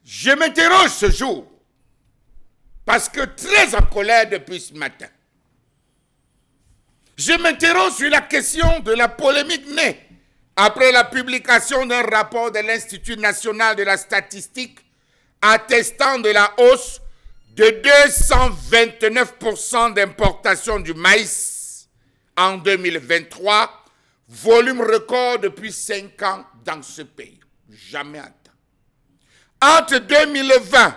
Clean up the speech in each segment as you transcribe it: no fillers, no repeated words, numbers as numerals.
Je m'interroge ce jour, parce que très en colère depuis ce matin. Je m'interroge sur la question de la polémique née après la publication d'un rapport de l'Institut national de la statistique attestant de la hausse de 229% d'importation du maïs en 2023, volume record depuis 5 ans dans ce pays. Jamais atteint. Entre 2020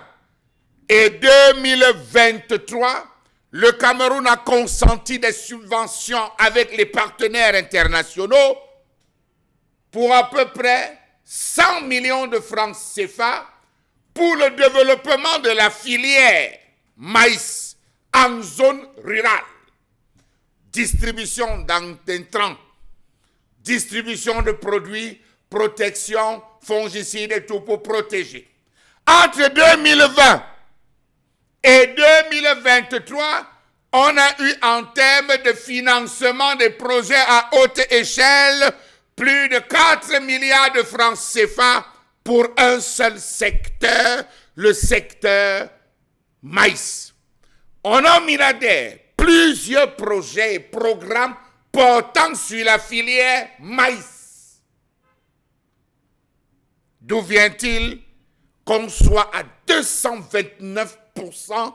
et 2023, le Cameroun a consenti des subventions avec les partenaires internationaux pour à peu près 100 millions de francs CFA pour le développement de la filière maïs en zone rurale. Distribution d'intrants, distribution de produits, protection, fongicides et tout pour protéger. Entre 2020 et 2023, on a eu en termes de financement des projets à haute échelle plus de 4 milliards de francs CFA pour un seul secteur, le secteur maïs. On a mis là-dedans plusieurs projets et programmes portant sur la filière maïs. D'où vient-il qu'on soit à 229%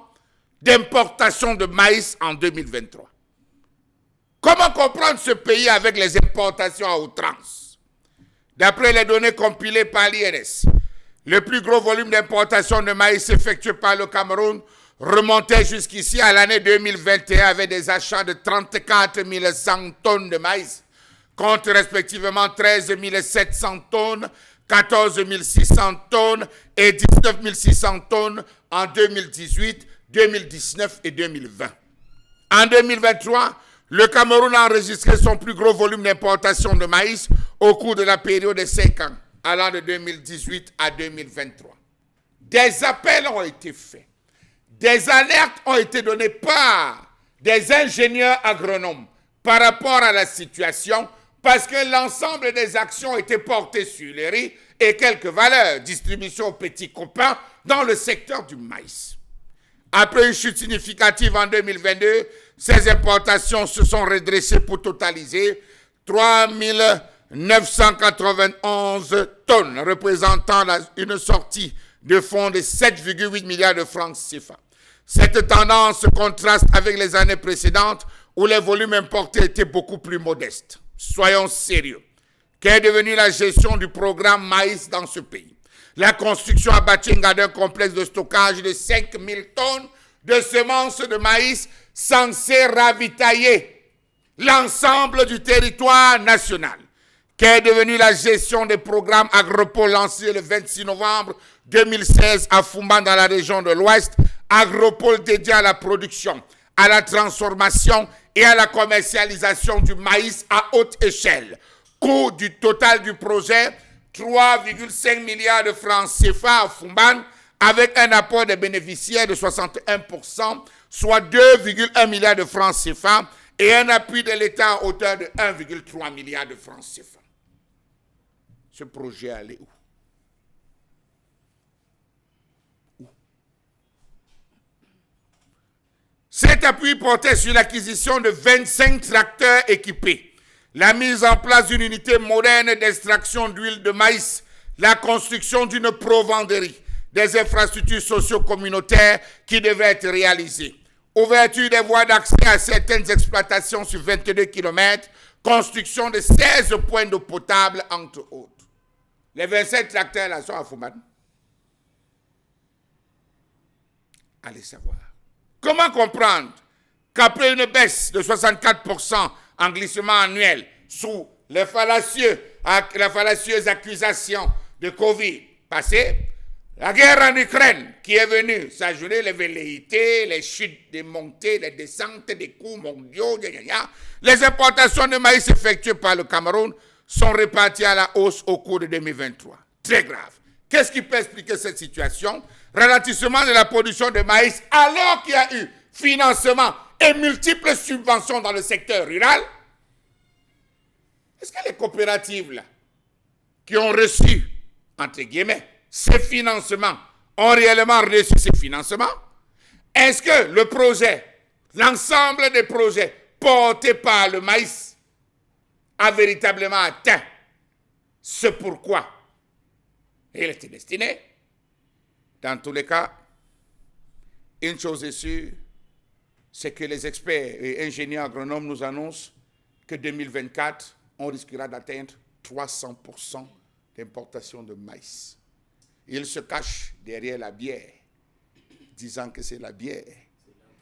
d'importation de maïs en 2023? Comment comprendre ce pays avec les importations à outrance? D'après les données compilées par l'INS, le plus gros volume d'importation de maïs effectué par le Cameroun remontait jusqu'ici à l'année 2021 avec des achats de 34 100 tonnes de maïs, contre respectivement 13 700 tonnes, 14 600 tonnes et 19 600 tonnes en 2018, 2019 et 2020. En 2023, le Cameroun a enregistré son plus gros volume d'importation de maïs au cours de la période de 5 ans, allant de 2018 à 2023. Des appels ont été faits, des alertes ont été données par des ingénieurs agronomes par rapport à la situation, parce que l'ensemble des actions ont été portées sur le riz et quelques valeurs, distribution aux petits copains dans le secteur du maïs. Après une chute significative en 2022, ces importations se sont redressées pour totaliser 3 991 tonnes, représentant une sortie de fonds de 7,8 milliards de francs CFA. Cette tendance contraste avec les années précédentes où les volumes importés étaient beaucoup plus modestes. Soyons sérieux. Qu'est devenue la gestion du programme maïs dans ce pays? La construction à Batchinga d'un complexe de stockage de 5000 tonnes de semences de maïs censées ravitailler l'ensemble du territoire national. Qu'est devenue la gestion des programmes Agropole lancés le 26 novembre 2016 à Fumban dans la région de l'Ouest, Agropole dédié à la production, à la transformation et à la commercialisation du maïs à haute échelle. Coût du total du projet, 3,5 milliards de francs CFA à Fumban, avec un apport des bénéficiaires de 61%, soit 2,1 milliards de francs CFA, et un appui de l'État à hauteur de 1,3 milliard de francs CFA. Ce projet allait où? Cet appui portait sur l'acquisition de 25 tracteurs équipés, la mise en place d'une unité moderne d'extraction d'huile de maïs, la construction d'une provenderie, des infrastructures socio-communautaires qui devaient être réalisées, ouverture des voies d'accès à certaines exploitations sur 22 km, construction de 16 points d'eau potable, entre autres. Les 27 tracteurs là sont à Fumban. Allez savoir. Comment comprendre qu'après une baisse de 64% en glissement annuel sous la fallacieuse accusation de Covid passée, la guerre en Ukraine qui est venue s'ajouter les velléités, les chutes, des montées, les descentes, des coûts mondiaux, les importations de maïs effectuées par le Cameroun sont réparties à la hausse au cours de 2023. Très grave. Qu'est-ce qui peut expliquer cette situation? Ralentissement de la production de maïs alors qu'il y a eu financement et multiples subventions dans le secteur rural. Est-ce que les coopératives là, qui ont reçu, entre guillemets, ces financements ont réellement reçu ces financements? Est-ce que le projet, l'ensemble des projets portés par le maïs a véritablement atteint ce pourquoi il était destiné? Dans tous les cas, une chose est sûre, c'est que les experts et ingénieurs agronomes nous annoncent que 2024, on risquera d'atteindre 300% d'importation de maïs. Ils se cachent derrière la bière, disant que c'est la bière